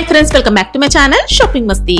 High friends welcome back to my channel shopping Masti.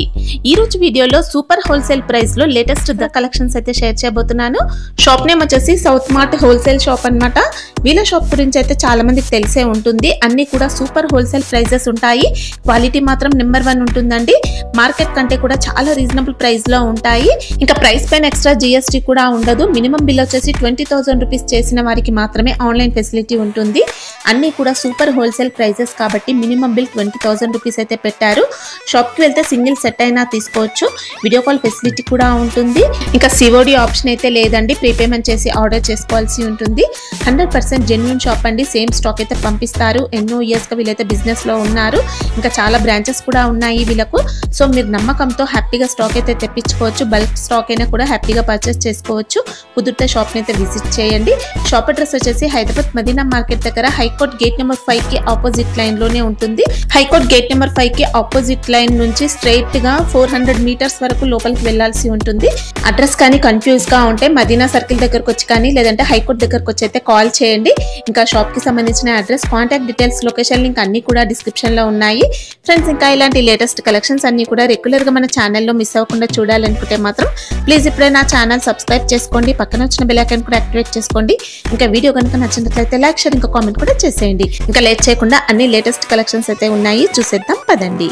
ఈ రోజు వీడియోలో సూపర్ హోల్సేల్ ప్రైస్ లో లేటెస్ట్ కలెక్షన్స్ అయితే షేర్ చేయబోతున్నాను। షాప్ నేమ్ వచ్చేసి సౌత్ మార్ట్ హోల్సేల్ షాప్ అన్నమాట। వీళ్ళ షాప్ గురించి అయితే చాలా మందికి తెలిసే ఉంటుంది। అన్ని కూడా సూపర్ హోల్సేల్ ప్రైసెస్ ఉంటాయి। క్వాలిటీ మాత్రం నెంబర్ 1 ఉంటుందండి। మార్కెట్ కంటే కూడా చాలా రీజనబుల్ ప్రైస్ లో ఉంటాయి। ఇంకా ప్రైస్ పైన ఎక్స్ట్రా జీఎస్టీ కూడా ఉండదు। మినిమం బిల్ వచ్చేసి 20,000 రూపాయస్ చేసిన వారికి మాత్రమే ఆన్లైన్ ఫెసిలిటీ ఉంటుంది। అన్ని కూడా సూపర్ హోల్సేల్ ప్రైసెస్ కాబట్టి మినిమం బిల్ 20,000 రూపాయస్ అయితే పెట్టారు। షాప్ కి వెళ్తే సింగిల్ సెట్ అయినా తీసుకోవచ్చు। వీడియో కాల్ ఫెసిలిటీ కూడా ఉంటుంది। ఇంకా సిఓడి ఆప్షన్ అయితే లేదండి, ప్రీపేమెంట్ చేసి ఆర్డర్ చేసుకోవాల్సి ఉంటుంది। 100% జెన్యూన్ షాప్ అండి। సేమ్ స్టాక్ అయితే పంపిస్తారు। ఎన్నో ఇయర్స్ గా వీళ్ళైతే బిజినెస్ లో ఉన్నారు। ఇంకా చాలా బ్రాంచెస్ కూడా ఉన్నాయి వీళ్ళకు। సో మీరు నమ్మకంతో హ్యాపీగా స్టాక్ అయితే తెప్పించుకోవచ్చు। బల్క్ స్టాక్ అయినా కూడా హ్యాపీగా పర్చేస్ చేసుకోవచ్చు। కుదిరితే షాప్ ని అయితే విజిట్ చేయండి। షాప్ అడ్రస్ వచ్చేసి హైదరాబాద్ మదీనా మార్కెట్ దగ్గర హైకోర్ట్ గేట్ నెంబర్ 5 కి ఆపోజిట్ లైన్ లోనే ఉంటుంది। హైకోర్ట్ గేట్ నెంబర్ 5 కి ఆపోజిట్ లైన్ నుంచి స్ట్రైట్ గా 400 మీటర్స్ వరకు లోపలికి వెళ్లాల్సి ఉంటుంది। అడ్రస్ కానీ కన్ఫ్యూజ్ గా ఉంటే మదీనా సర్కిల్ దగ్గరకు వచ్చి కానీ లేదంటే హైకోర్ట్ దగ్గరకు వచ్చి అయితే కాల్ చేయండి। ఇంకా షాప్ కి సంబంధించిన address, contact details, location link అన్ని కూడా డిస్క్రిప్షన్ లో ఉన్నాయి ఫ్రెండ్స్। ఇంకా ఇలాంటి లేటెస్ట్ కలెక్షన్స్ అన్ని కూడా రెగ్యులర్ గా మన ఛానల్లో మిస్ అవ్వకుండా చూడాలనుకుంటే మాత్రం ప్లీజ్ ఇప్పుడే నా ఛానల్ సబ్స్క్రైబ్ చేసుకోండి। పక్కన వచ్చిన బెల్ ఐకాన్ కూడా యాక్టివేట్ చేసుకోండి। ఇంకా వీడియో కనుక నచ్చినట్లయితే లైక్, షేర్, ఇంకా కామెంట్ కూడా చేసేయండి। ఇంకా లేట్ చేయకుండా అన్ని లేటెస్ట్ కలెక్షన్స్ అయితే ఉన్నాయి, చూసేద్దాం పదండి।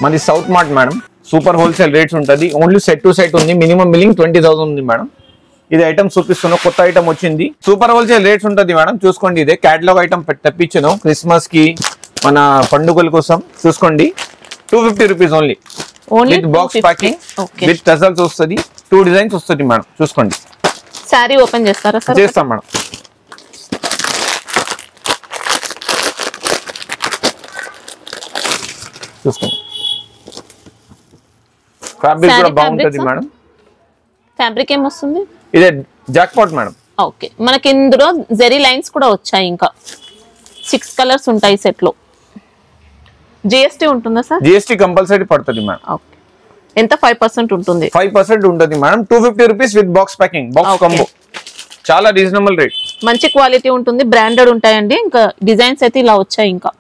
మనది south mart madam, super wholesale rates ఉంటుంది। ఓన్లీ సెట్ టు సెట్ ఉంది। మినిమం బిల్లింగ్ 20,000 ఉంది మేడం। ఇది ఐటమ్ చూపిస్తున్నా, కొత్త ఐటమ్ వచ్చింది। సూపర్ హోల్సేల్ రేట్స్ ఉంటుంది మేడం, చూసుకోండి। ఇదే కేటలాగ్ ఐటమ్ తెప్పించాను క్రిస్మస్ కి, మన పండుగల కోసం। చూసుకోండి, 250 rupees only with box packing with tassels వస్తుంది। 2 డిజైన్స్ వస్తుంది మేడం, చూసుకోండి। సారీ ఓపెన్ చేస్తారా సార్? చేస్తాం మేడం। చూసుకోండి, ఫ్యాబ్రిక్ కూడా బాగుంటది మేడం। ఫ్యాబ్రిక్ ఏం వస్తుంది? ఇదే జాక్పాట్ మేడం। ఓకే, మనకి ఇందులో జెరీ లైన్స్ కూడా వచ్చాయి। ఇంకా 6 కలర్స్ ఉంటాయి సెట్ లో। జిఎస్టీ ఉంటుందా సార్? జిఎస్టీ కంపల్సరీ పడుతుంది మేడం। ఓకే, ఎంత? 5% ఉంటుంది। 5% ఉంటుంది madam. 250 rupees with box packing, box combo, చాలా రీజనబుల్ రేట్, మంచి క్వాలిటీ ఉంటుంది, బ్రాండెడ్ ఉంటాయండి। ఇంకా డిజైన్స్ అయితే ఇలా వచ్చాయి। ఇంకా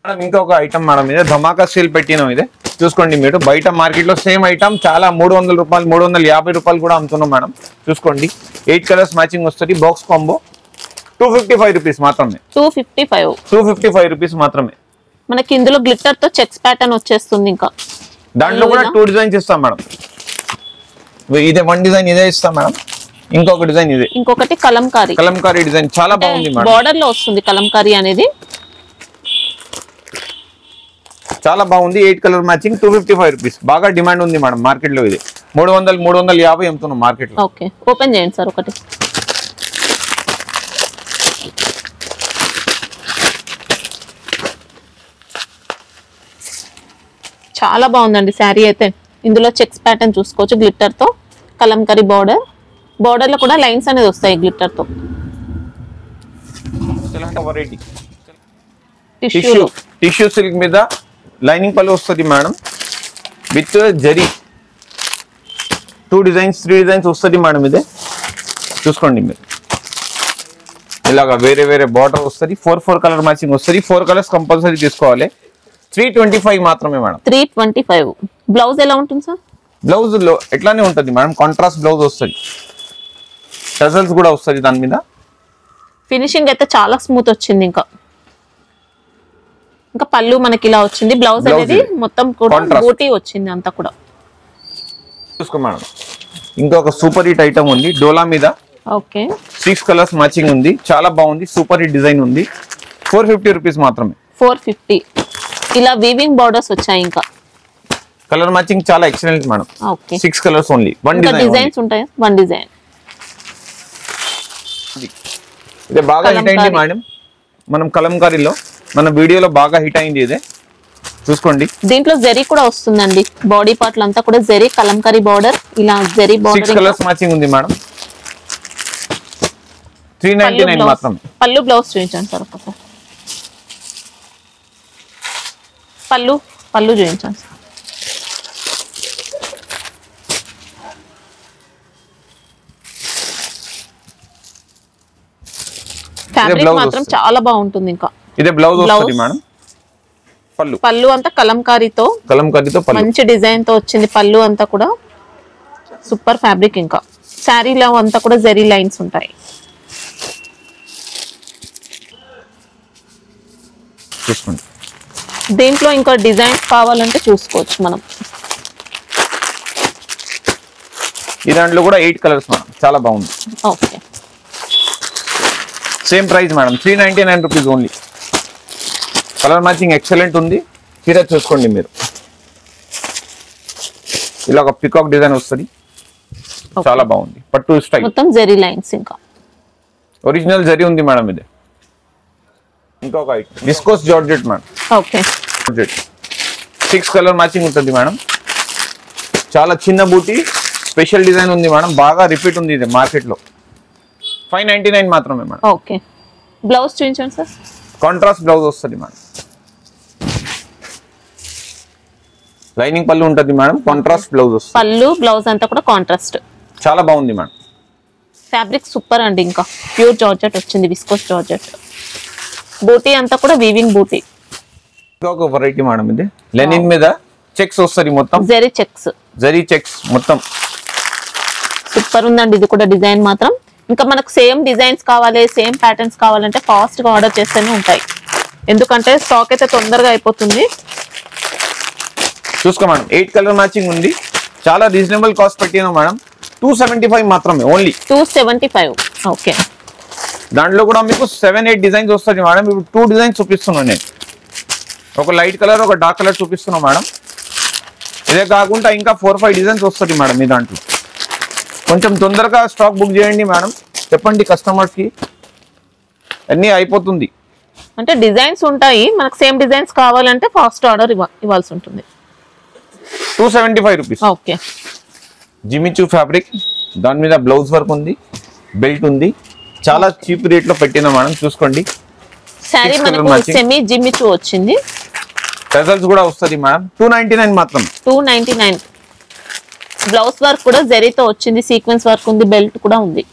మేడం ఇంకొక ఐటమ్ మేడం, ఇదే ధమాకా సేల్ పెట్టినాం। ఇదే చూసుకోండి మీరు, బయట మార్కెట్ లో సేమ్ ఐటమ్ చాలా 300 రూపాయలు, 350 రూపాయలు కూడా అమ్ముతున్నాం మేడం। చూసుకోండి, 8 కలర్స్ మ్యాచింగ్ వస్తుంది, బాక్స్ కాంబో, 255 రూపీస్ మాత్రమే। 255 రూపీస్ మాత్రమే। మనకి ఇందులో గ్లిట్టర్ తో చెక్స్ ప్యాటర్న్ వచ్చేస్తుంది। ఇంకా దాంట్లో కూడా 2 డిజైన్స్ ఇస్తాం మేడం। ఇదే 1 డిజైన్ ఇదే ఇస్తాం మేడం, ఇంకొక డిజైన్ ఇదే, ఇంకొకటి కలంకారీ డిజైన్ చాలా బాగుంది మేడం। బార్డర్ లో వస్తుంది కలంకారీ అనేది, చాలా బాగుంది। 8 కలర్ మ్యాచింగ్, 255 రూపీస్। బాగా డిమాండ్ ఉంది మేడం మార్కెట్ లో। ఇది 300, 350 అమ్ముతున్నాం మార్కెట్ లో। ఓకే, ఓపెన్ చేయండి సార్ ఒకటి। చాలా బాగుందండి శారీ అయితే। ఇందులో చెక్స్ ప్యాటర్న్ చూసుకోవచ్చు, గ్లిట్టర్ తో కలంకారీ బార్డర్, బార్డర్ లో కూడా లైన్స్ అనేది వస్తాయి గ్లిట్టర్ తో। టిష్యూ సిల్క్ మీద లైనింగ్ పళ్ళు వస్తుంది madam, with zari 2 designs 3 designs వస్తుంది మేడం। ఇదే చూసుకోండి మీరు, ఇలాగా వేరే వేరే బార్డర్ వస్తుంది। 4 కలర్ మ్యాచింగ్ వస్తుంది। 4 కలర్స్ కంపల్సరీ తీసుకోవాలి। 325 మాత్రమే మేడం। 325। బ్లౌజ్ ఎలా ఉంటుంది సార్? బ్లౌజ్ లో ఎట్లానే ఉంటుంది మేడం, కాంట్రాస్ట్ బ్లౌజ్ వస్తుంది, టజల్స్ కూడా వస్తుంది దాని మీద। ఫినిషింగ్ అయితే చాలా స్మూత్ వచ్చింది। ఇంకా పళ్ళు మనకి ఇలా వచ్చింది, బ్లౌజ్ అనేది మొత్తం కూడా బూటీ వచ్చింది అంతా కూడా। చూసుకో మేడం, ఇంకొక సూపర్ హిట్ ఐటమ్ ఉంది డోలా మీద। ఓకే, 6 కలర్స్ మ్యాచింగ్ ఉంది, చాలా బాగుంది, సూపర్ హిట్ డిజైన్ ఉంది। 450 రూపీస్ మాత్రమే। 450। ఇలా వీవింగ్ బార్డర్స్ వచ్చాయి। ఇంకా కలర్ మ్యాచింగ్ చాలా excellent madam. Okay, 6 colours only, 1 designs ఉంటాయి, 1 డిజైన్। ఇదే బాగా హిట్ అయింది మేడం మనం కలంకారీలో, మన వీడియోలో బాగా హిట్ అయింది ఇదే, చూసుకోండి। దీంట్లో జరీ కూడా వస్తుందండి, బాడీ పార్ట్ అంతా కూడా జరీ కలంకారీ బార్డర్, ఇలా జరీ బార్డర్, 6 కలర్స్ మ్యాచింగ్ ఉంది మేడం। 399 మాత్రమే। పళ్ళు బ్లౌజ్ చూపించండి సార్ ఒకసారి। పళ్ళు చూపించండి సార్। ఫ్యాబ్రిక్ మాత్రం చాలా బాగుంటుంది। ఇంకా ఇదే బ్లౌజ్ వస్తుంది మేడం, పళ్ళు. పళ్ళు అంతా కలంకారీతో పళ్ళు, మంచి డిజైన్ తో వచ్చింది. పళ్ళు అంతా కూడా సూపర్ ఫ్యాబ్రిక్. ఇంకా శారీలో అంతా కూడా జరీ లైన్స్ ఉంటాయి. చూసుకోండి. దీంట్లో ఇంకా డిజైన్స్ కావాలంటే చూసుకోవచ్చు మనం. ఈ దాంట్లో కూడా 8 కలర్స్ మేడం, చాలా బాగుంది. Okay, same price madam, 399 rupees only. Colour matching excellent ఉంది. చీర చూసుకోండి మీరు. ఇలా ఒక పికాక్ డిజైన్ వస్తుంది, చాలా బాగుంది. పట్టు స్టైల్, మొత్తం జరీ లైన్స్. ఇంకా ఒరిజినల్ జరీ ఉంది మేడం. ఇది ఇంకొక item viscose georgette madam. Okay, 6 colour matching ఉంటుంది మేడం. చాలా చిన్న బూటీ, స్పెషల్ డిజైన్ ఉంది మేడం. బాగా రిపీట్ ఉంది ఇది మార్కెట్ లో. 599 మాత్రమే మేడం. ఓకే, బ్లౌజ్ చూపించండి సార్. కాంట్రాస్ట్ బ్లౌజ్ వస్తుంది మేడం. లైనింగ్ పళ్ళు ఉంటుంది మేడం, కాంట్రాస్ట్ బ్లౌజ్ వస్తుంది. పళ్ళు బ్లౌజ్ అంతా కూడా కాంట్రాస్ట్, చాలా బాగుంది మేడం. ఫ్యాబ్రిక్ సూపర్ అండి. ఇంకా ప్యూర్ జార్జెట్ వచ్చింది, విస్కోస్ జార్జెట్. బూటీ అంతా కూడా వీవింగ్ బూటీ. ఇంకొక వెరైటీ మేడం, ఇది లెనిన్ మీద చెక్స్ వస్తుంది మొత్తం. జరీ చెక్స్ మొత్తం సూపర్ ఉందండి. ఇది కూడా డిజైన్ మాత్రం. ఇంకా మనకు సేమ్ డిజైన్స్ కావాలి, సేమ్ ప్యాటర్న్స్ కావాలంటే ఫాస్ట్ గా ఆర్డర్ చేస్తేనే ఉంటాయి. ఎందుకంటే స్టాక్ అయితే తొందరగా అయిపోతుంది. చూసుకో మేడం, 8 కలర్ మ్యాచింగ్ ఉంది. చాలా రీజనబుల్ కాస్ట్ పెట్టినా మేడం. 275 మాత్రమే ఓన్లీ. 275. ఓకే, దాంట్లో కూడా మీకు 7-8 డిజైన్స్ వస్తుంది మేడం. ఇప్పుడు 2 డిజైన్స్ చూపిస్తున్నాను నేను. ఒక లైట్ కలర్, ఒక డార్క్ కలర్ చూపిస్తున్నాను మేడం. ఇదే కాకుండా ఇంకా 4-5 డిజైన్స్ వస్తుంది మేడం మీ దాంట్లో. కొంచెం తొందరగా స్టాక్ బుక్ చేయండి మేడం. చెప్పండి కస్టమర్స్ కి, అన్నీ అయిపోతుంది. అంటే డిజైన్స్ ఉంటాయి, మనకు సేమ్ డిజైన్స్ కావాలంటే ఫాస్ట్ ఆర్డర్ ఇవ్వాల్సి ఉంటుంది. 275 రూపీస్. ఓకే, జిమిచూ ఫ్యాబ్రిక్, దాని మీద బ్లౌజ్ వర్క్ ఉంది, బెల్ట్ ఉంది. చాలా చీప్ రేట్ లో పెట్టినా మేడం. చూసుకోండి. శారీ మనకు సెమీ జిమిచూ వచ్చింది. టజల్స్ కూడా వస్తుంది మేడం. 299 మాత్రం. 299. బ్లౌజ్ వర్క్ కూడా జరీతో వచ్చింది, సీక్వెన్స్ వర్క్ ఉంది, బెల్ట్ కూడా ఉంది.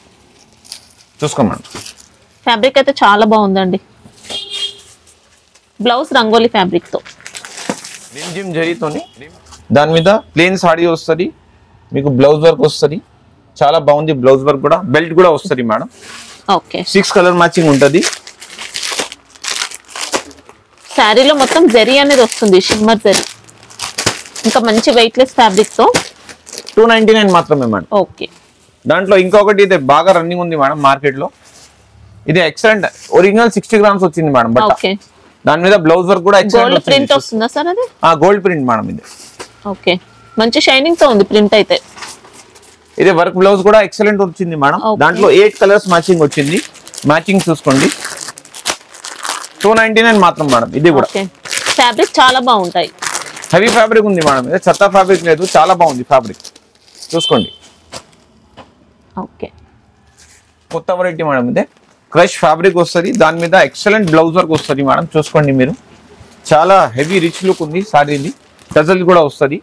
చూసుకో మేడం. ఫ్యాబ్రిక్ అయితే చాలా బాగుందండి. బ్లౌజ్ రంగోలీ ఫ్యాబ్రిక్ తో, జిమ్ జరీతోని, దాని మీద ప్లేన్ సాడీ వస్తుంది, మీకు బ్లౌజ్ వర్క్ వస్తుంది. చాలా బాగుంది. బ్లౌజ్ వర్క్ కూడా, బెల్ట్ కూడా వస్తుంది మేడం. ఓకే, 6 కలర్ మ్యాచింగ్ ఉంటుంది. శారీలో మొత్తం జరీ అనేది వస్తుంది, షిమ్మర్ జరీ. ఇంకా మంచి వెయిట్లెస్ ఫ్యాబ్రిక్ తో 299 మాత్రమే మేడం. ఓకే, దాంట్లో ఇంకొకటి ఇది బాగా రన్నింగ్ ఉంది మేడం మార్కెట్ లో. ఇది ఎక్సలెంట్ ఒరిజినల్ 60 గ్రామ్స్ వచ్చింది మేడం బట్ట. ఓకే, దాని మీద బ్లౌజ్ వర్క్ కూడా గోల్డ్ ప్రింట్ వస్తుందా సార్ అది? గోల్డ్ ప్రింట్ మేడం ఇది. ఓకే, మంచి షైనింగ్ తో ఉంది ప్రింట్ అయితే. ఇది వర్క్ బ్లౌజ్ కూడా ఎక్సలెంట్ వచ్చింది మేడం. దాంట్లో 8 కలర్స్ మ్యాచింగ్ వచ్చింది. మ్యాచింగ్ చూసుకోండి. 299 మాత్రం మేడం. ఇది కూడా ఫ్యాబ్రిక్ చాలా బాగుంటాయి. హెవీ ఫ్యాబ్రిక్ ఉంది మేడం. ఇది చెత్త ఫ్యాబ్రిక్ లేదు, చాలా బాగుంది ఫ్యాబ్రిక్. చూసుకోండి. ఓకే, కొత్త వెరైటీ మేడం. ఇదే క్రష్ ఫ్యాబ్రిక్ వస్తుంది, దాని మీద ఎక్సలెంట్ బ్లౌజ్ వర్క్ వస్తుంది మేడం. చూసుకోండి మీరు. చాలా హెవీ రిచ్ లుక్ ఉంది సారీది. టజల్ కూడా వస్తుంది.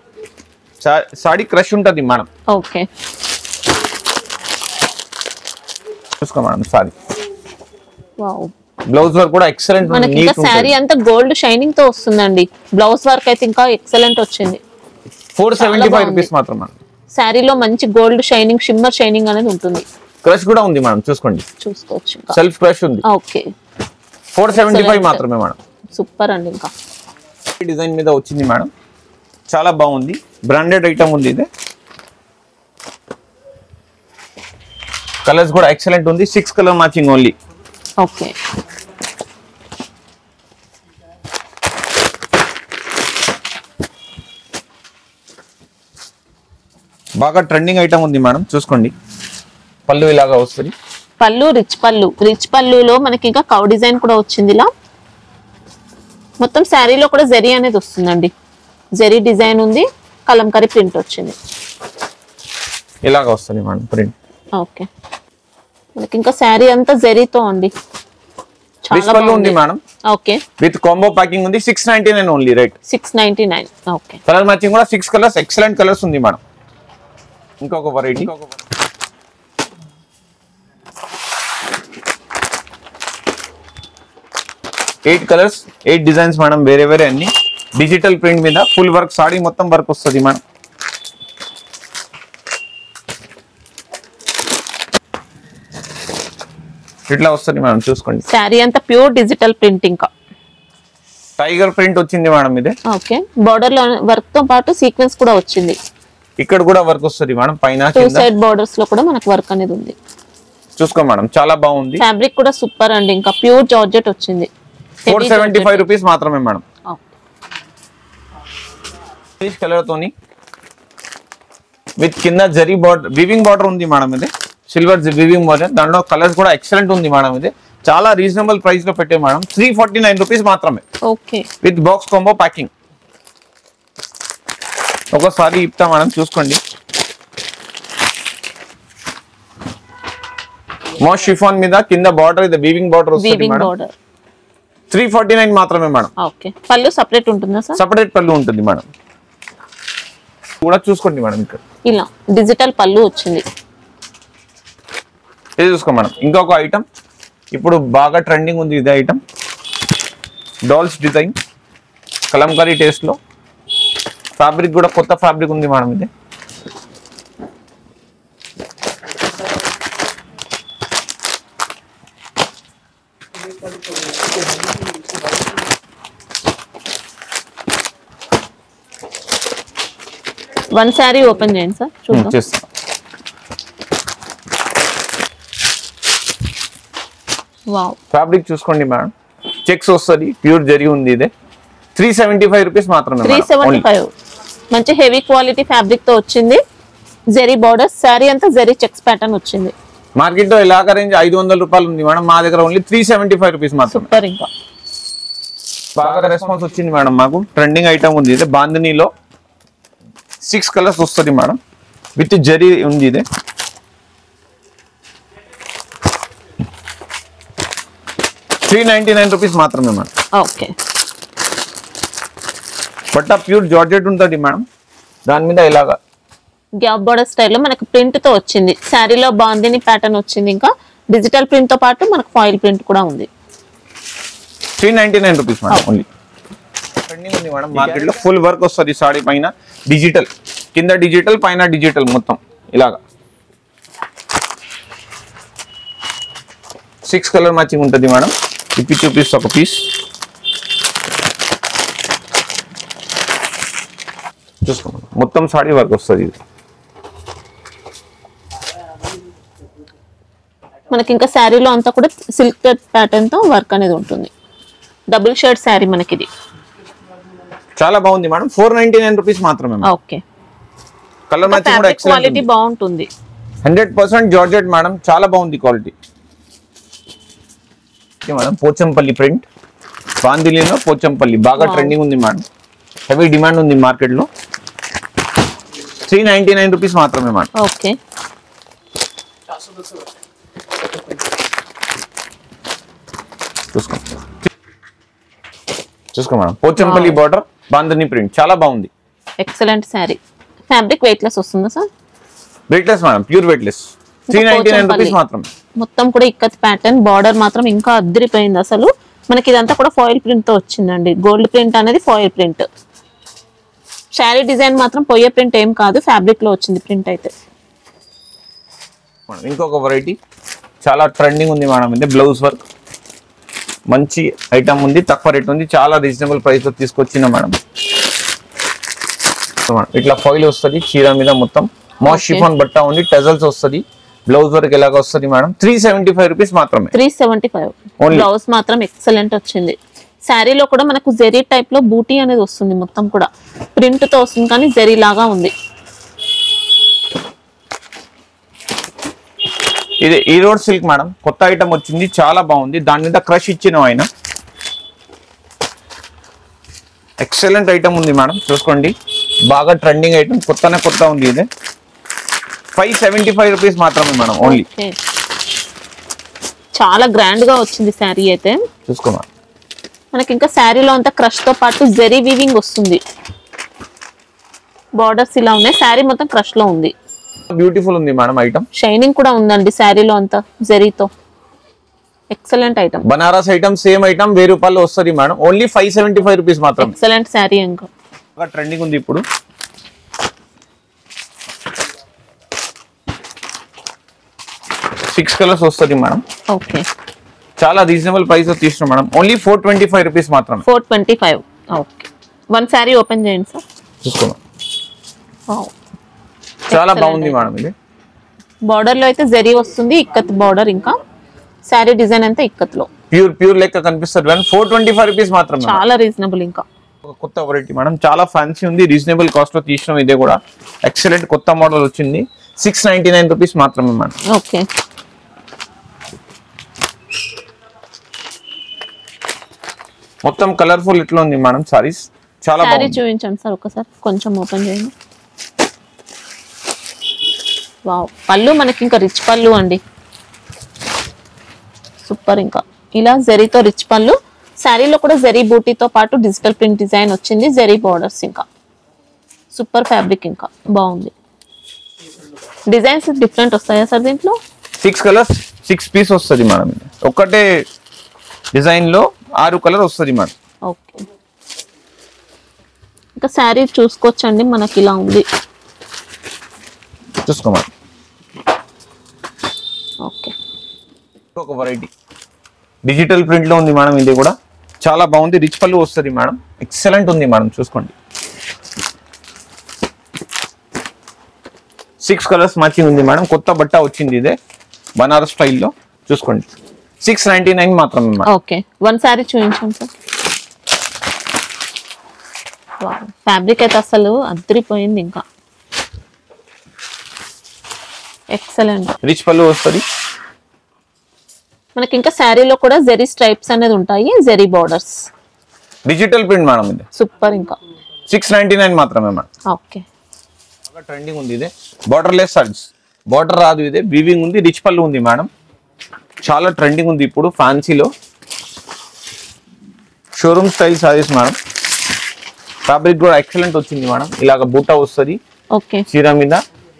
సారీ క్రష్ ఉంటుంది మేడం. ఓకే, చూసుకో madam sorry. Wow, blouse work కూడా ఎక్సలెంట్. మనకి ఇంకా శారీ అంతా గోల్డ్ షైనింగ్ తో వస్తుందండి. బ్లౌజ్ వర్క్ అయితే ఇంకా ఎక్సలెంట్ వచ్చింది. 475 రూపీస్ మాత్రం మేడం. శారీలో మంచి గోల్డ్ షైనింగ్, షిమ్మర్ షైనింగ్ అనేది ఉంటుంది. క్రష్ కూడా ఉంది మేడం. చూసుకోండి, చూసుకోవచ్చు. సెల్ఫ్ క్రష్ ఉంది. ఓకే, 475 మాత్రమే మేడం. సూపర్ అండి. ఇంకా డిజైన్ మీద వచ్చింది మేడం. చాలా బాగుంది. బ్రాండెడ్ ఐటమ్ ఉంది. ఇది కలర్స్ కూడా ఎక్సలెంట్ ఉంది. 6 కలర్ మ్యాచింగ్ ఓన్లీ. ఓకే, బాగా ట్రెండింగ్ ఐటమ్ ఉంది మేడం. చూసుకోండి. పళ్ళు ఇలాగా వస్తుంది. పళ్ళు రిచ్ పళ్ళు. రిచ్ పళ్ళులో మనకి ఇంకా కౌ డిజైన్ కూడా వచ్చింది. ఇలా మొత్తం శారీలో కూడా జరీ అనేది వస్తుందండి. జరీ డిజైన్ ఉంది, కలంకారీ ప్రింట్ వచ్చింది. ఇలాగా వస్తుంది మేడం ప్రింట్. ఓకే, మనకి ఇంకా శారీ అంతా జరీతో అండి. రిచ్ పళ్ళు ఉంది madam. Okay, with combo packing ఉంది. 699 only rate. 699. Okay, colour matching కూడా 6 కలర్స్ ఎక్సలెంట్ కలర్స్ ఉంది మేడం. ఇంకొక వెరైటీ. 8 colours 8 designs madam. వేరే వేరే అన్ని డిజిటల్ ప్రింట్ మీద ఫుల్ వర్క్ సాడీ మొత్తం వర్క్ వస్తుంది మేడం. ఇట్లా వస్తుంది మేడం, చూసుకోండి. శారీ అంతా ప్యూర్ డిజిటల్ ప్రింట్, ఇంకా టైగర్ ప్రింట్ వచ్చింది మేడం ఇది. ఓకే, బోర్డర్ లో వర్క్ తో పాటు సీక్వెన్స్ కూడా వచ్చింది. ఇక్కడ కూడా వర్క్ వస్తుంది మేడం, పైన టూ సైడ్ బోర్డర్స్ లో కూడా మనకు వర్క్ అనేది ఉంది. చూసుకో మేడం, చాలా బాగుంది. ఫ్యాబ్రిక్ కూడా సూపర్ అండి, ఇంకా ప్యూర్ జార్జెట్ వచ్చింది. 475 రూపీస్ మాత్రమే మేడం. కలర్ తోని విత్ కింద జరీ బార్డర్, వివింగ్ బార్డర్ ఉంది మేడం ఇది. సిల్వర్ వివింగ్ బార్డర్, దాంట్లో కలర్స్ కూడా ఎక్సలెంట్ ఉంది మేడం ఇది. చాలా రీజనబుల్ ప్రైస్ లో పెట్టే మేడం. 349 రూపీస్ మాత్రమే. Okay, with box combo packing. ఒకసారి ఇప్తా మేడం, చూసుకోండి. మోస్ట్ షిఫాన్ మీద కింద బార్డర్, ఇది వీవింగ్ బార్డర్ వస్తుంది మేడం. 349 మాత్రమే మేడం. ఓకే, పళ్ళు సెపరేట్ ఉంటుందా సార్? సెపరేట్ పళ్ళు ఉంటుంది మేడం. కూడా చూసుకోండి మేడం, ఇక్కడ ఇలా డిజిటల్ పళ్ళు వచ్చింది. ఇది చూసుకో మేడం. ఇంకొక ఐటమ్ ఇప్పుడు బాగా ట్రెండింగ్ ఉంది, ఇదే item. Dolls design Kalamkari taste లో. ఫ్యాబ్రిక్ కూడా కొత్త ఫ్యాబ్రిక్ ఉంది మేడం ఇది. వన్ శారీ ఓపెన్ చేయండి సార్, చూద్దాం. చేస్తా. వావ్, ఫ్యాబ్రిక్ చూసుకోండి మేడం, చెక్స్ వస్తుంది, ప్యూర్ జరీ ఉంది. ఇదే 375 రూపీస్ మాత్రమే. 375. మంచి హెవీ క్వాలిటీ ఫ్యాబ్రిక్ తో వచ్చింది. జరీ బార్డర్, శారీ అంతా జరీ చెక్స్ ప్యాటర్న్ వచ్చింది. మార్కెట్ లో ఇలాగ రేంజ్ 500 రూపాయలు ఉంది మేడం, మా దగ్గర ఓన్లీ 375 రూపీస్ మాత్రం. సూపర్, ఇంకా బాగా రెస్పాన్స్ వచ్చింది మేడం మాకు. ట్రెండింగ్ ఐటమ్ ఉంది ఇది. బాందినీలో 6 కలర్స్ వస్తుంది మేడం, విత్ జరీ ఉంది ఇది. ₹399 మాత్రమే madam. Okay, but pure georgette ఉంటుంది మేడం. దాని మీద ఇలాగా గ్యాప్ బార్డర్ స్టైల్లో మనకు ప్రింట్ తో వచ్చింది. శారీలో బాందిని ప్యాటర్న్ వచ్చింది. ఇంకా డిజిటల్ ప్రింట్ తో పాటు మనకు ఫాయిల్ ప్రింట్ కూడా ఉంది. 399 రూపీస్ మేడం ఓన్లీ. ట్రెండింగ్ ఉంది మేడం మార్కెట్ లో. ఫుల్ వర్క్ వస్తుంది సాడీ పైన, డిజిటల్ కింద డిజిటల్, పైన డిజిటల్ మొత్తం ఇలాగా. 6 కలర్ మ్యాచింగ్ ఉంటుంది మేడం. ఇప్పి చూపిస్తా ఒక పీస్, చూసుకోండి. మొత్తం సాడీ వర్క్ వస్తుంది ఇది. మనకి ఇంకా శారీలో అంతా కూడా సిల్క్ ప్యాటర్న్ తో వర్క్ అనేది ఉంటుంది. డబుల్ షేడ్ శారీ మనకి ఇది. చాలా బాగుంది మేడం. 499 రూపీస్ మాత్రమే. ఓకే, కలర్ మ్యాచింగ్ కూడా ఎక్సలెంట్. క్వాలిటీ బాగుంటుంది. 100% జార్జెట్ మేడం, చాలా బాగుంది క్వాలిటీ. మేడం పోచంపల్లి ప్రింట్, బాందిలీలో పోచంపల్లి బాగా ట్రెండింగ్ ఉంది మేడం. హెవీ డిమాండ్ ఉంది మార్కెట్ లో. 399 రూపీస్ మాత్రమే మేడం. ఓకే, చూసుకో madam. Pochampally border, bandhani print చాలా బాగుంది. ఎక్సలెంట్ శారీ. ఫ్యాబ్రిక్ వెయిట్లెస్ వస్తుందా sir? Weightless madam, pure weightless. 399 rupees మాత్రమే. మొత్తం కూడా ఇక్కత్ ప్యాటర్న్, బార్డర్ మాత్రం ఇంకా అద్దరిపోయింది అసలు. మనకి ఇదంతా కూడా ఫాయిల్ ప్రింట్ తో వచ్చిందండి. గోల్డ్ ప్రింట్ అనేది ఫాయిల్ ప్రింట్. శారీ డిజైన్ మాత్రం పొయ్యే ప్రింట్ ఏం కాదు, ఫ్యాబ్రిక్ లో వచ్చింది ప్రింట్ అయితే. ఇంకొక వెరైటీ చాలా ట్రెండింగ్ ఉంది మేడం ఇది. బ్లౌజ్ వర్క్ మంచి ఐటమ్ ఉంది, తక్కువ రేట్ ఉంది, చాలా రీజనబుల్ ప్రైస్ లో తీసుకొచ్చిన మేడం. ఇట్లా ఫాయిల్ వస్తుంది చీర మీద మొత్తం. మోస్ట్ షిఫాన్ బట్ట ఉంది, టజల్స్ వస్తుంది. బ్లౌజ్ వర్క్ ఎలాగ వస్తుంది మేడం. 375 రూపీస్ మాత్రమే. 375. బ్లౌజ్ మాత్రం ఎక్సలెంట్ వచ్చింది. శారీలో కూడా మనకు జెరీ టైప్ లో బూటీ అనేది వస్తుంది. మొత్తం కూడా ప్రింట్ తో వస్తుంది, కానీ జెరీ లాగా ఉంది. ఇది ఈరోడ్ సిల్క్ మేడం, కొత్త ఐటమ్ వచ్చింది, చాలా బాగుంది. దాని మీద క్రష్ ఇచ్చిన ఆయన ఎక్సలెంట్ ఐటమ్ ఉంది మేడం. చూసుకోండి, బాగా ట్రెండింగ్ ఐటమ్, కొత్త ఉంది. ఇది 575 రూపీస్ మాత్రమే మేడం ఓన్లీ. చాలా గ్రాండ్ గా వచ్చింది శారీ అయితే. చూసుకో మేడం. మనకి ఇంకా శారీలో అంతా క్రష్ తో పాటు జెరీ వీవింగ్ వస్తుంది. బార్డర్స్ ఇలా ఉన్నాయి, శారీ మొత్తం క్రష్ లో ఉంది. బ్యూటిఫుల్ ఉంది మేడం ఐటమ్. షైనింగ్ కూడా ఉందండి శారీలో అంతా జెరీతో. Excellent item, Banaras item same item 1000 రూపాయలు వస్తుంది మేడం. ఓన్లీ 575 రూపీస్ మాత్రం. ఎక్సలెంట్ శారీ ఇంకా ట్రెండింగ్ ఉంది ఇప్పుడు. 6 కలర్స్ వస్తుంది మేడం. ఓకే, చాలా రీజనబుల్ ప్రైస్ లో తీసుకున్నాం మేడం. ఓన్లీ 425 రూపీస్ మాత్రం. 425. ఓకే, వన్ శారీ ఓపెన్ చేయండి సార్. చూసుకోండి, చాలా బాగుంది మేడం. ఇది బార్డర్ లో అయితే జరీ వస్తుంది, ఇక్కత్ బార్డర్. ఇంకా శారీ డిజైన్ అంతా ఇక్కత్ లో ప్యూర్ లెక్క కనిపిస్తుంది మేడం. 425 రూపీస్ మాత్రం. చాలా రీజనబుల్. ఇంకా కొత్త వెరైటీ మేడం, చాలా ఫ్యాన్సీ ఉంది, రీజనబుల్ కాస్ట్ లో తీసినాం. ఇదే కూడా ఎక్సలెంట్ కొత్త మోడల్ వచ్చింది. 699 రూపీస్ మాత్రమే మేడం. ఓకే, మొత్తం కలర్ఫుల్ ఇట్లా ఉంది మేడం సారీస్. చాలా శారీ చూపించండి సార్ ఒకసారి, కొంచెం ఓపెన్ చేయండి. వావ్, పళ్ళు మనకి ఇంకా రిచ్ పళ్ళు అండి, సూపర్. ఇంకా ఇలా జరీతో రిచ్ పళ్ళు. శారీలో కూడా జరీ బూటీతో పాటు డిజిటల్ ప్రింట్ డిజైన్ వచ్చింది, జరీ బార్డర్స్. ఇంకా సూపర్ ఫ్యాబ్రిక్, ఇంకా బాగుంది. డిజైన్స్ డిఫరెంట్ వస్తాయా సార్ దీంట్లో? 6 కలర్స్ 6 పీస్ వస్తుంది మేడం. ఒక్కటే డిజైన్ లో 6 కలర్ వస్తుంది మేడం. ఓకే, ఇంకా శారీ చూసుకోవచ్చండి, మనకి ఇలా ఉంది. చూసుకో మేడం. ఓకే, ఒక వెరైటీ డిజిటల్ ప్రింట్ లో ఉంది మేడం. ఇది కూడా చాలా బాగుంది, రిచ్ పళ్ళు వస్తుంది మేడం. ఎక్సలెంట్ ఉంది మేడం, చూసుకోండి. 6 కలర్స్ మ్యాచింగ్ ఉంది మేడం. కొత్త బట్ట వచ్చింది, ఇదే బనారస్ స్టైల్లో. చూసుకోండి, 699 మాత్రమే మేడం. ఓకే, వన్ శారీ చూపించండి సార్. ఫ్యాబ్రిక్ అయితే అసలు అద్దరిపోయింది. ఇంకా ఎక్సలెంట్ రిచ్ పళ్ళు వస్తుంది మనకి. ఇంకా శారీలో కూడా జెరీ స్ట్రైప్స్ అనేది ఉంటాయి, zari borders. Digital print madam. ఇది సూపర్. ఇంకా 699 మాత్రమే మేడం. ఓకే, ట్రెండింగ్ ఉంది ఇదే. బార్డర్ లెస్ సారీస్, బార్డర్ రాదు, ఇదే వీవింగ్ ఉంది, రిచ్ పళ్ళు ఉంది మేడం. చాలా ట్రెండింగ్ ఉంది ఇప్పుడు ఫ్యాన్సీలో. Showroom style saris madam. Fabric కూడా ఎక్సలెంట్ వచ్చింది మేడం. ఇలాగ బూటా వస్తుంది. ఓకే, చీర మీద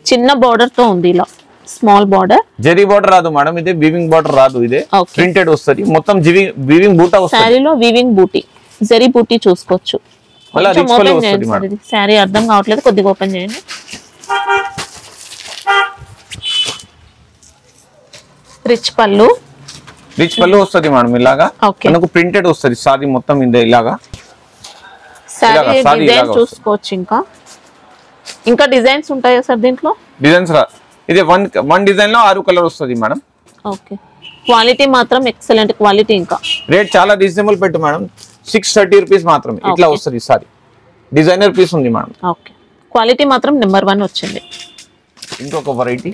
చిన్న బార్డర్ తో ఉంది, ఇలా స్మాల్ బార్డర్. జరీ బార్డర్ రాదు మేడం, ఇదే వీవింగ్ బార్డర్ రాదు, ఇదే ప్రింటెడ్ వస్తుంది. మొత్తం వీవింగ్ బూటా వస్తుంది. శారీలో వీవింగ్ బూటీ, జరీ బూటీ చూసుకోవచ్చు. శారీ అర్థం కావట్లేదు, కొద్దిగా ఓపెన్ చేయండి. రిచ్ పళ్ళు వస్తుంది మేడం. ఇలాగా మనకు ప్రింటెడ్ వస్తుంది సారీ మొత్తం. ఇలాగా శారీ డిజైన్ చూసుకోవచ్చు. ఇంకా డిజైన్స్ ఉంటాయా సార్ దీంట్లో? డిజైన్స్ ఇదే వన్ డిజైన్ లో 6 కలర్ వస్తుంది మేడం. ఓకే, క్వాలిటీ మాత్రం ఎక్సలెంట్ క్వాలిటీ. ఇంకా రేట్ చాలా రీజనబుల్ పెట్టు మేడం. 630 రూపీస్ మాత్రమే. ఇట్లా వస్తుంది సారీ. డిజైనర్ పీస్ ఉంది మేడం. ఓకే, క్వాలిటీ మాత్రం నెంబర్ 1 వచ్చింది. ఇంకొక వెరైటీ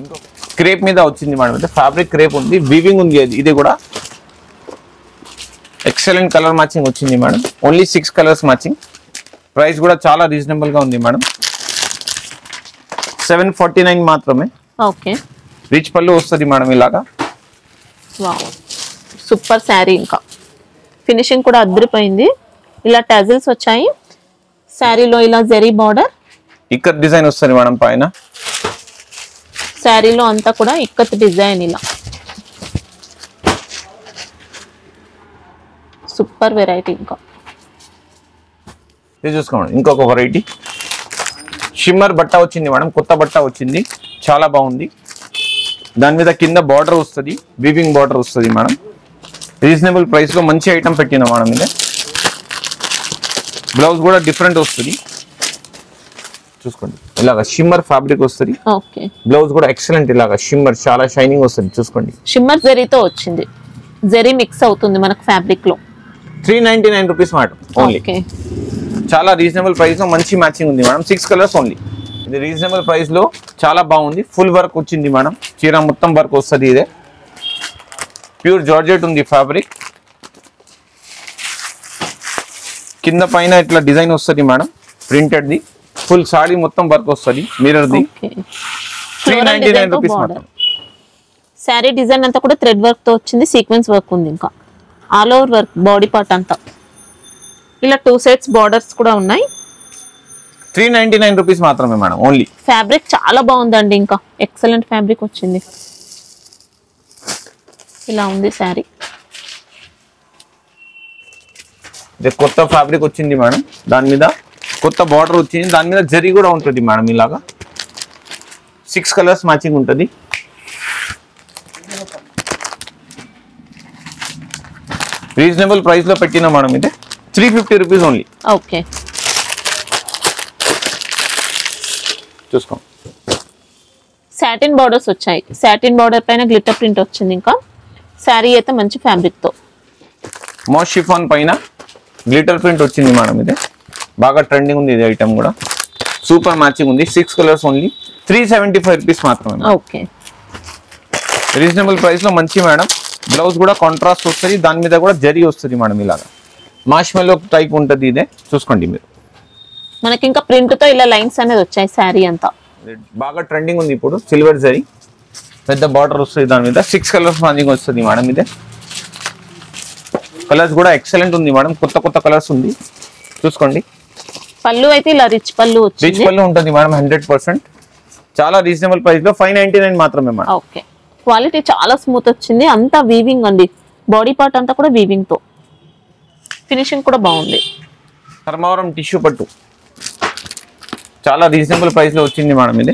క్రేప్ మీద వచ్చింది మేడం. అయితే ఫ్యాబ్రిక్ క్రేప్ ఉంది, వీవింగ్ ఉంది. ఇది కూడా ఎక్సలెంట్ కలర్ మ్యాచింగ్ వచ్చింది madam. Only 6 colours matching. Price కూడా చాలా రీజనబుల్ గా ఉంది మేడం. 749 మాత్రమే. ఓకే, రిచ్ పళ్ళు వస్తుంది మేడం. ఇలాగా సూపర్ శారీ. ఇంకా ఫినిషింగ్ కూడా అద్దరిపోయింది. ఇలా టజిల్స్ వచ్చాయి శారీలో. ఇలా జరీ బార్డర్, ఇక్కత్ డిజైన్ వస్తుంది మేడం పైన. శారీలో అంతా కూడా ఇక్కత్ డిజైన్. ఇలా సూపర్ వెరైటీ. ఇంకా ఇది చూసుకోండి, ఇంకొక వెరైటీ షిమ్మర్ బట్ట వచ్చింది మేడం. కొత్త బట్ట వచ్చింది, చాలా బాగుంది. దాని మీద కింద బార్డర్ వస్తుంది, వీవింగ్ బార్డర్ వస్తుంది మేడం. రీజనబుల్ ప్రైస్ లో మంచి ఐటమ్ పెట్టిన మేడం. ఇది బ్లౌజ్ కూడా డిఫరెంట్ వస్తుంది. చూసుకోండి, ఇలాగా షిమ్మర్ ఫ్యాబ్రిక్ వస్తుంది. ఓకే, బ్లౌజ్ కూడా ఎక్సలెంట్. ఇలాగా షిమ్మర్ చాలా షైనింగ్ వస్తుంది. చూసుకోండి, షిమ్మర్ జరీతో వచ్చింది. జరీ మిక్స్ అవుతుంది మనకు ఫ్యాబ్రిక్ లో. 399 రూపీస్ మేడం ఓన్లీ. చాలా రీజనబుల్ ప్రైస్ లో మంచి మ్యాచింగ్ ఉంది మేడం. 6 colours only. ఇది రీజనబుల్ ప్రైస్ లో చాలా బాగుంది. ఫుల్ వర్క్ వచ్చింది మేడం. చీర మొత్తం వర్క్ వస్తుంది. ఇదే ప్యూర్ జార్జెట్ ఉంది ఫ్యాబ్రిక్. కింద పైన ఇట్లా డిజైన్ వస్తుంది madam, printed the. Full saree మొత్తం వర్క్ వస్తుంది, మిర్రర్ ది. 399 రూపీస్ మాత్రం. శారీ డిజైన్ అంతా కూడా థ్రెడ్ వర్క్ తో వచ్చింది, సీక్వెన్స్ వర్క్ ఉంది. ఇంకా all over work body part అంతా. ఇలా 2 సెట్స్ బార్డర్స్ కూడా ఉన్నాయి. 399 రూపీస్ మాత్రమే మేడం ఓన్లీ. ఫ్యాబ్రిక్ చాలా బాగుందండి. ఇంకా ఎక్సలెంట్ ఫ్యాబ్రిక్ వచ్చింది. ఇలా ఉంది శారీ. ఇది కొత్త ఫ్యాబ్రిక్ వచ్చింది మేడం, దాని మీద కొత్త బార్డర్ వచ్చింది, దాని మీద జరీ కూడా ఉంటుంది మేడం. ఇలాగా 6 కలర్స్ మ్యాచింగ్ ఉంటుంది. రీజనబుల్ ప్రైస్ లో పెట్టిన మేడం, ఇది 350 రూపీస్ ఓన్లీ. ఓకే, చూసుకో. సాటిన్ బార్డర్స్ వచ్చాయి, సాటిన్ బార్డర్ పైన గ్లిటర్ ప్రింట్ వచ్చింది. ఇంకా శారీ అయితే మంచి ఫ్యాబ్రిక్ తో మోస్ట్ షిఫాన్ పైన గ్లిటర్ ప్రింట్ వచ్చింది మేడం. ఇది బాగా ట్రెండింగ్ ఉంది, ఇది ఐటమ్ కూడా సూపర్ మ్యాచింగ్ ఉంది. 6 కలర్స్ ఓన్లీ 375 రూపీస్ మాత్రమే. ఓకే, రీజనబుల్ ప్రైస్ లో మంచి మేడం. బ్లౌజ్ కూడా కాంట్రాస్ట్ వస్తుంది, దాని మీద కూడా జరీ వస్తుంది మేడం. ఇలాగా మార్ష్మెల్లో టైప్ ఉంటుంది, ఇదే చూసుకోండి మీరు. మనకి ఇంకా ప్రింట్ తో ఇలా లైన్స్ అనేది వచ్చాయి. శారీ అంతా బాగా ట్రెండింగ్ ఉంది ఇప్పుడు. సిల్వర్ జరీ పెద్ద బార్డర్ వస్తుంది, దాని మీద 6 కలర్స్ మ్యాచింగ్ వస్తుంది మేడం. ఇదే కలర్స్ కూడా ఎక్సలెంట్ ఉంది మేడం, కొత్త కొత్త కలర్స్ ఉంది, చూసుకోండి. పళ్ళు అయితే ఇలా రిచ్ పళ్ళు వచ్చింది. రిచ్ పళ్ళు ఉంటుంది మేడం 100%. చాలా రీజనబుల్ ప్రైస్ లో 599 మాత్రమే మేడం. ఓకే, క్వాలిటీ చాలా స్మూత్ వచ్చింది. అంతా వీవింగ్ అండి, బాడీ పార్ట్ అంతా కూడా వీవింగ్ తో, ఫినిషింగ్ కూడా బాగుంది. ధర్మవరం టిష్యూ పట్టు చాలా రీజనబుల్ ప్రైస్ లో వచ్చింది మేడం. ఇది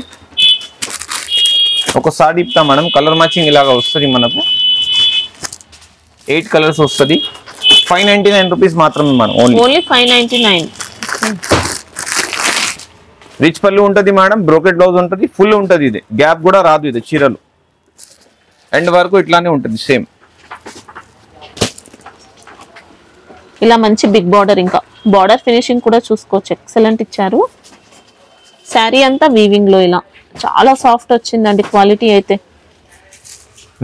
ఒకసారి ఇప్తా మేడం, కలర్ మ్యాచింగ్ ఇలాగా వస్తుంది మనకు. 8 కలర్స్ వస్తుంది, 599 రూపీస్ మాత్రమే మేడం. ఓన్లీ 599. రిచ్ పళ్ళు ఉంటుంది మేడం, బ్రోకెట్ బ్లౌజ్ ఉంటుంది, ఫుల్ ఉంటుంది. ఇది గ్యాప్ కూడా రాదు, ఇది చీరలు ఎండ్ వరకు ఇట్లానే ఉంటుంది సేమ్. ఇలా మంచి బిగ్ బార్డర్, ఇంకా బార్డర్ ఫినిషింగ్ కూడా చూసుకోవచ్చు, ఎక్సలెంట్ ఇచ్చారు. శారీ అంతా వీవింగ్ లో ఇలా చాలా సాఫ్ట్ వచ్చిందండి, క్వాలిటీ అయితే.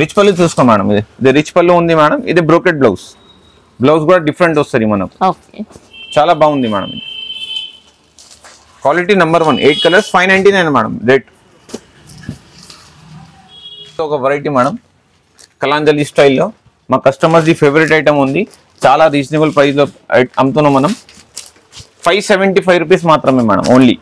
రిచ్ పళ్ళు చూసుకో మేడం, ఇది రిచ్ పళ్ళు ఉంది మేడం. ఇది బ్రోకెట్ బ్లౌజ్, బ్లౌజ్ కూడా డిఫరెంట్ వస్తుంది మనకు. ఓకే, చాలా బాగుంది మేడం. ఇది quality number 1. 8 colours 599 madam rate. ఒక వెరైటీ మేడం, కలాంజలి స్టైల్లో మా కస్టమర్స్ ది ఫేవరెట్ ఐటమ్ ఉంది. చాలా రీజనబుల్ ప్రైస్ లో అమ్ముతున్నాం మనం. 575 రూపీస్ మాత్రమే మేడం ఓన్లీ.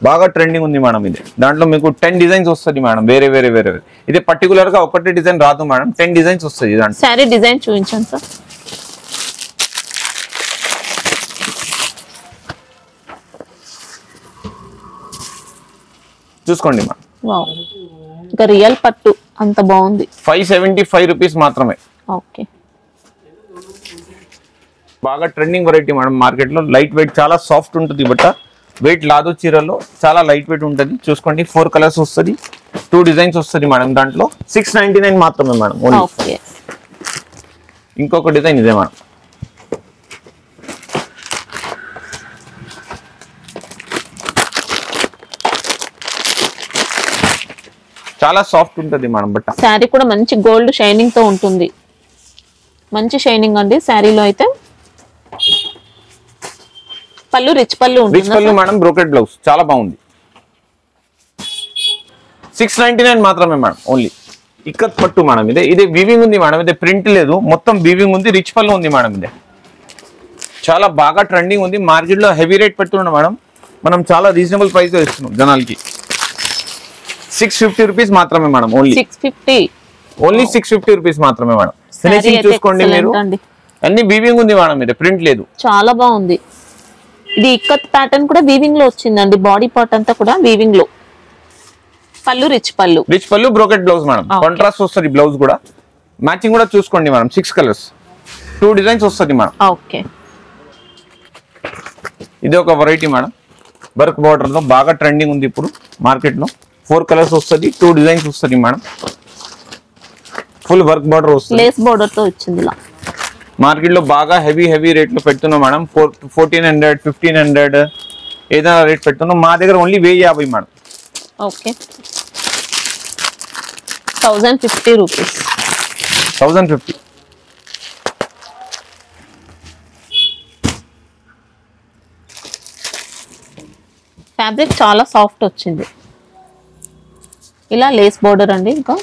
బాగా ట్రెండింగ్ ఉంది మేడం. ఇది దాంట్లో మీకు 10 డిజైన్స్ వస్తుంది మేడం, వేరే వేరే వేరే. ఇది పర్టికులర్ గా ఒకటి డిజైన్ రాదు మేడం, 10 డిజైన్స్ వస్తుంది దాంట్లో. శారీ డిజైన్ చూపించండి సార్. చూసుకోండి మేడం. వావ్, ఇంకా రియల్ పట్టు అంత బాగుంది. 575 రూపీస్ మాత్రమే. ఓకే, బాగా ట్రెండింగ్ వెరైటీ మేడం మార్కెట్ లో. లైట్ వెయిట్, చాలా సాఫ్ట్ ఉంటుంది బట్ట, వెయిట్ లాదు చీరలో, చాలా లైట్ వెయిట్ ఉంటుంది. చూసుకోండి, 4 కలర్స్ వస్తుంది, 2 డిజైన్స్ వస్తుంది మేడం. దాంట్లో 699 మాత్రమే మేడం ఓన్లీ. ఓకే, ఇంకొక డిజైన్ ఇదే మేడం. చాలా సాఫ్ట్ ఉంటుంది మేడం బట్ట. శారీ కూడా మంచి గోల్డ్ షైనింగ్ తో ఉంటుంది, మంచి షైనింగ్ అండి శారీలో అయితే. పళ్ళు రిచ్ పళ్ళు ఉంటుంది. రిచ్ పళ్ళు మేడం, బ్రోకెట్ బ్లౌజ్ చాలా బాగుంది. 699 మాత్రమే మేడం ఓన్లీ. ఇక్కత్ పట్టు మేడం. ఇది వీవింగ్ ఉంది మేడం, ఇది ప్రింట్ లేదు, మొత్తం వీవింగ్ ఉంది. రిచ్ పళ్ళు ఉంది మేడం. ఇది చాలా బాగా ట్రెండింగ్ ఉంది మార్కెట్ లో. హెవీ రేట్ పెట్టున్నాం మేడం, మనం చాలా రీజనబుల్ ప్రైస్ లో ఇస్తున్నాం జనాలకి. 650 రూపీస్ మాత్రమే మేడం ఓన్లీ. 650 ఓన్లీ 650 రూపీస్ మాత్రమే మేడం. ఫినిషింగ్ చూసుకోండి మీరు, అన్ని వీవింగ్ ఉంది మేడం. ఇది ప్రింట్ లేదు, చాలా బాగుంది. ఇది ఇక్కత్ ప్యాటర్న్ కూడా వీవింగ్ లో వచ్చిందండి, బాడీ పార్ట్ అంతా కూడా వీవింగ్ లో. పళ్ళు రిచ్ పళ్ళు, రిచ్ పళ్ళు, బ్రోకెట్ బ్లౌజ్ మేడం. కాంట్రాస్ట్ వస్తుంది బ్లౌజ్ కూడా. మ్యాచింగ్ కూడా చూసుకోండి మేడం. 6 కలర్స్, 2 డిజైన్స్ వస్తుంది మేడం. ఓకే, ఇది ఒక వెరైటీ మేడం, వర్క్ బార్డర్ లో బాగా ట్రెండింగ్ ఉంది ఇప్పుడు మార్కెట్ లో. 4 కలర్స్ వస్తుంది, 2 డిజైన్స్ వస్తుంది మేడం. ఫుల్ వర్క్ బార్డర్ వస్తుంది, లేస్ బార్డర్ తో వచ్చింది ఇలా. మార్కెట్ లో బాగా హెవీ రేట్ లో పెడుతున్నాం మేడం. 1400, 1500 ఏదైనా రేట్ పెడుతున్నాం. మా దగ్గర only 1050 madam. Okay, 1050 rupees. 1050. Fabric చాలా సాఫ్ట్ వచ్చింది. ఇలా లేస్ బోర్డర్ అండి. ఇంకా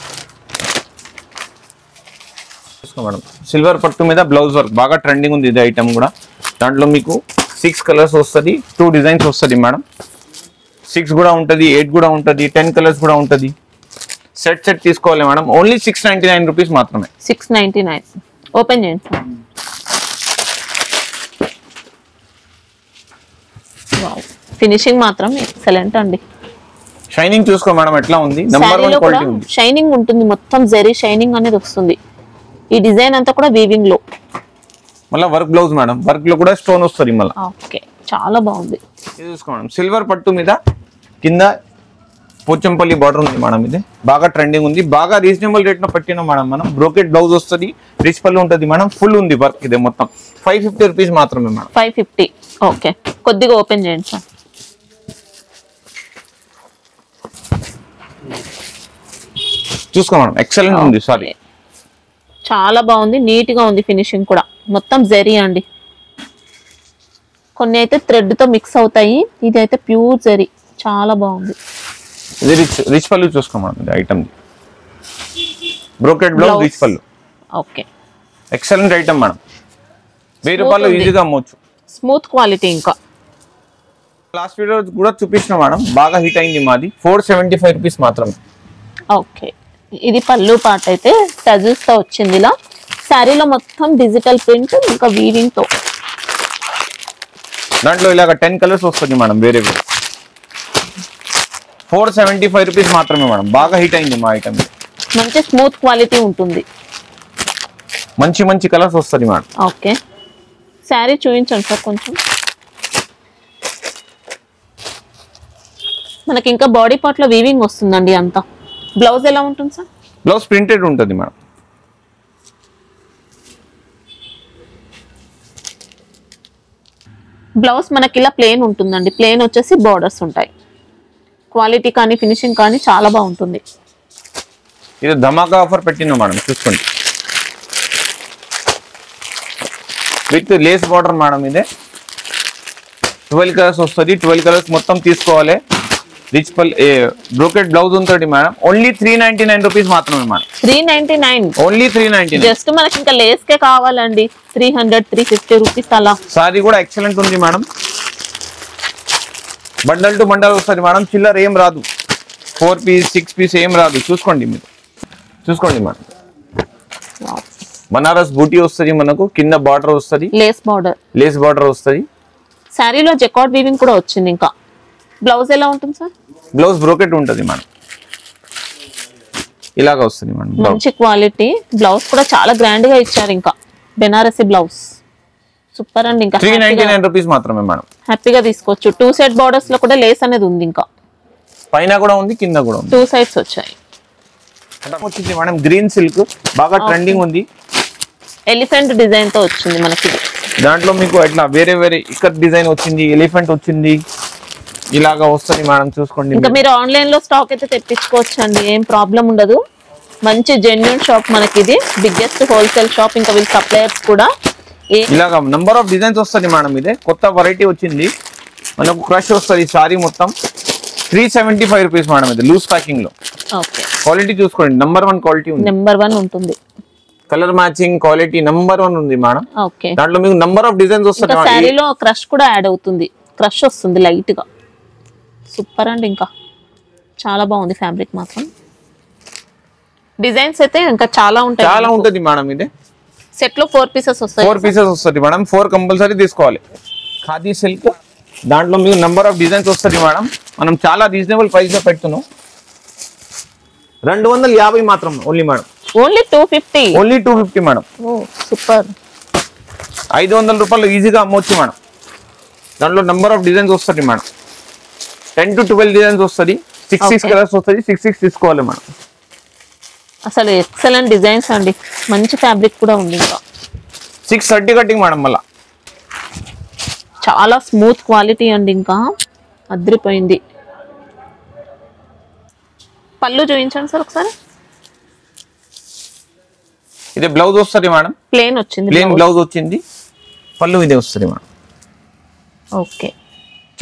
మేడం సిల్వర్ పట్టు మీద బ్లౌజ్ వర్క్ బాగా ట్రెండింగ్ ఉంది. ఇది ఐటమ్ కూడా దాంట్లో మీకు 6 కలర్స్ వస్తుంది, 2 డిజైన్స్ వస్తుంది మేడం. 6 కూడా ఉంటుంది, 8 కూడా ఉంటుంది, 10 కలర్స్ కూడా ఉంటుంది. సెట్ తీసుకోవాలి మేడం. ఓన్లీ 699 రూపీస్ మాత్రమే. 699. ఓపెన్ చేయండి సార్. ఫినిషింగ్ మాత్రం ఎక్సలెంట్ అండి. షైనింగ్ చూసుకో మేడం ఎట్లా ఉంది, నంబర్ 1 క్వాలిటీ ఉంది. షైనింగ్ ఉంటుంది, మొత్తం జరీ షైనింగ్ అనేది వస్తుంది. ఈ డిజైన్ అంతా కూడా వీవింగ్ లో, మళ్ళీ వర్క్ బ్లౌజ్ మేడం, వర్క్ లో కూడా స్టోన్ వస్తుంది మళ్ళీ. ఓకే, చాలా బాగుంది. ఇది చూసుకో మేడం, సిల్వర్ పట్టు మీద కింద పోచంపల్లి బార్డర్ ఉంది మేడం. ఇది బాగా ట్రెండింగ్ ఉంది, బాగా రీజనబుల్ రేట్ లో పెట్టినాం మేడం మనం. బ్రోకెట్ బ్లౌజ్ వస్తుంది, రిచ్ పళ్ళు ఉంటుంది మేడం, ఫుల్ ఉంది వర్క్. ఇది మొత్తం 550 రూపీస్ మాత్రమే మేడం. 550. ఓకే, కొద్దిగా ఓపెన్ చేయండి సార్. చూసుకో మేడం, ఎక్సలెంట్ ఉంది. సారీ, చాలా బాగుంది, నీట్ గా ఉంది. ఫినిషింగ్ కూడా మొత్తం జరీ అండి. కొన్ని అయితే థ్రెడ్ తో మిక్స్ అవుతాయి, ఇది అయితే ప్యూర్ జరీ, చాలా బాగుంది. ఇది రిచ్ పళ్ళు చూసుకో మేడం. ఇది ఐటమ్ బ్రోకెట్ బ్లౌజ్, రిచ్ పళ్ళు. Okay, excellent item madam. 1000 రూపాయలు ఈజీగా అమ్మవచ్చు. Smooth quality. ఇంకా లాస్ట్ వీడియో కూడా చూపించిన మేడం, బాగా హిట్ అయింది మాది. 475 రూపీస్ మాత్రమే. ఓకే, ఇది పళ్ళు పార్ట్ అయితే టజిల్స్ తో వచ్చింది. ఇలా శారీలో మొత్తం డిజిటల్ ప్రింట్, ఇంకా వీవింగ్ తో. దాంట్లో ఇలాగ 10 కలర్స్ వస్తుంది మేడం, వేరే వేరే. 475 రూపీస్ మాత్రమే మేడం. బాగా హిట్ అయింది మా ఐటమ్. మంచి స్మూత్ క్వాలిటీ ఉంటుంది, మంచి మంచి కలర్స్ వస్తుంది మేడం. ఓకే, శారీ చూపించండి సార్ కొంచెం. మనకి ఇంకా బాడీ పార్ట్ లో వీవింగ్ వస్తుందండి అంతా. బ్లౌజ్ ఎలా ఉంటుంది సార్? బ్లౌజ్ ప్రింటెడ్ ఉంటుంది మేడం. బ్లౌజ్ మనకి ఇలా ప్లేన్ ఉంటుందండి, ప్లేన్ వచ్చేసి బార్డర్స్ ఉంటాయి. క్వాలిటీ కానీ ఫినిషింగ్ కానీ చాలా బాగుంటుంది. ఇది ధమాకా ఆఫర్ పెట్టినా మేడం, చూసుకోండి. With lace border madam. ఇదే 12 కలర్స్ వస్తుంది. 12 కలర్స్ మొత్తం తీసుకోవాలి. రిచ్ పల్ బ్రోకెట్ బ్లౌజ్ ఉంటుంది మేడం. ఓన్లీ 399 రూపీస్ మాత్రమే మేడం. 399, ఓన్లీ 399. జస్ట్ మనకి ఇంకా లేస్ కే కావాలండి. 300, 350 రూపీస్ అలా. సారీ కూడా ఎక్సలెంట్ ఉంది మేడం. బండల్ టు బండల్ వస్తుంది మేడం, చిల్లర ఏం రాదు. 4 పీస్ 6 పీస్ ఏం రాదు. చూసుకోండి మీరు, చూసుకోండి మేడం. బనారస్ బూటీ వస్తుంది మనకు, కింద బార్డర్ వస్తుంది, లేస్ బార్డర్, లేస్ బార్డర్ వస్తుంది. శారీలో జకార్డ్ వీవింగ్ కూడా వచ్చింది. ఇంకా బ్లౌజ్ ఎలా ఉంటుంది సార్? బ్లౌజ్ బ్రోకెట్ ఉంటుంది మేడం, ఇలాగా వస్తుంది మేడం. మంచి క్వాలిటీ. బ్లౌజ్ కూడా చాలా గ్రాండ్ గా ఇచ్చారు. ఇంకా బెనారసి బ్లౌజ్ సూపర్ అండి. ఇంకా 399 రూపీస్ మాత్రమే మేడం. హ్యాపీగా తీసుకోవచ్చు. 2 సెట్ బార్డర్స్ లో కూడా లేస్ అనేది ఉంది. ఇంకా పైన కూడా ఉంది, కింద కూడా ఉంది. 2 సైడ్స్ వచ్చాయి. వచ్చింది మేడం గ్రీన్ సిల్క్, బాగా ట్రెండింగ్ ఉంది. ఎలిఫెంట్ డిజైన్ తో వచ్చింది మనకి. దాంట్లో మీకు ఎట్లా వేరే వేరే ఇక్కడ డిజైన్ వచ్చింది, ఎలిఫెంట్ వచ్చింది, ఇలాగా వస్తుంది మేడం. చూసుకోండి. ఇంకా మీరు ఆన్లైన్ లో స్టాక్ అయితే తెప్పించుకోవచ్చు అండి, ఏం ప్రాబ్లం ఉండదు. మంచి జెన్యూన్ షాప్ మనకి ఇది, బిగ్గెస్ట్ హోల్సేల్ షాప్. ఇంకా వీళ్ళ సప్లయర్స్ కూడా ఇలాగా నంబర్ ఆఫ్ డిజైన్స్ వస్తుంది మేడం. ఇదే కొత్త వెరైటీ వచ్చింది మనకు. క్రష్ వస్తుంది సారీ మొత్తం. 375 రూపీస్ మేడం. ఇది లూజ్ ప్యాకింగ్ లో. ఓకే, క్వాలిటీ చూసుకోండి, నంబర్ 1 క్వాలిటీ ఉంది. నెంబర్ 1 ఉంటుంది. కలర్ మ్యాచింగ్ క్వాలిటీ నంబర్ 1 ఉంది మేడం. ఓకే, దాంట్లో మీకు నంబర్ ఆఫ్ డిజైన్స్ వస్తుంది. శారీలో క్రష్ కూడా యాడ్ అవుతుంది, క్రష్ వస్తుంది లైట్ గా. సూపర్ అండి. ఇంకా చాలా బాగుంది ఫ్యాబ్రిక్ మాత్రం. డిజైన్స్ అయితే ఇంకా చాలా ఉంటాయి, చాలా ఉంటుంది మేడం. ఇదే సెట్ లో 4 పీసెస్ వస్తాయి. 4 పీసెస్ వస్తుంది మేడం. 4 కంపల్సరీ తీసుకోవాలి. ఖాదీ సిల్క్, దాంట్లో మీకు నంబర్ ఆఫ్ డిజైన్స్ వస్తుంది మేడం. మనం చాలా రీజనబుల్ ప్రైస్ లో పెడుతున్నాం. 250 మాత్రం only madam. Only 250. Only 250 madam. Oh super. 500 రూపాయలు ఈజీగా అమ్మవచ్చు మేడం. దాంట్లో నంబర్ ఆఫ్ డిజైన్స్ వస్తుంది మేడం. 10 to 12 డిజైన్స్ వస్తుంది. 6 కలర్స్ వస్తుంది. 6 తీసుకోవాలి మేడం. అసలు ఎక్సలెంట్ డిజైన్స్ అండి, మంచి ఫ్యాబ్రిక్ కూడా ఉంది. ఇంకా 630 కటింగ్ మేడం. మళ్ళా చాలా స్మూత్ క్వాలిటీ అండి, ఇంకా అద్రిపోయింది. పళ్ళు చూపించండి సార్ ఒకసారి. ఇది బ్లౌజ్ వస్తుంది మేడం. ప్లేన్ వచ్చింది, ప్లేన్ బ్లౌజ్ వచ్చింది. పళ్ళు ఇదే వస్తుంది మేడం. ఓకే,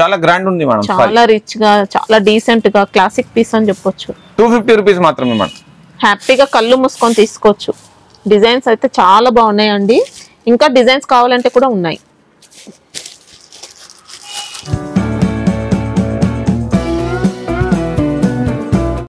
చాలా గ్రాండ్ ఉంది మేడం. చాలా రిచ్ గా, చాలా డీసెంట్ గా, క్లాసిక్ పీస్ అని చెప్పొచ్చు. 250 రూపీస్ మాత్రమే మేడం. హ్యాపీగా కళ్ళు మూసుకొని తీసుకోవచ్చు. డిజైన్స్ అయితే చాలా బాగున్నాయండి. ఇంకా డిజైన్స్ కావాలంటే కూడా ఉన్నాయి.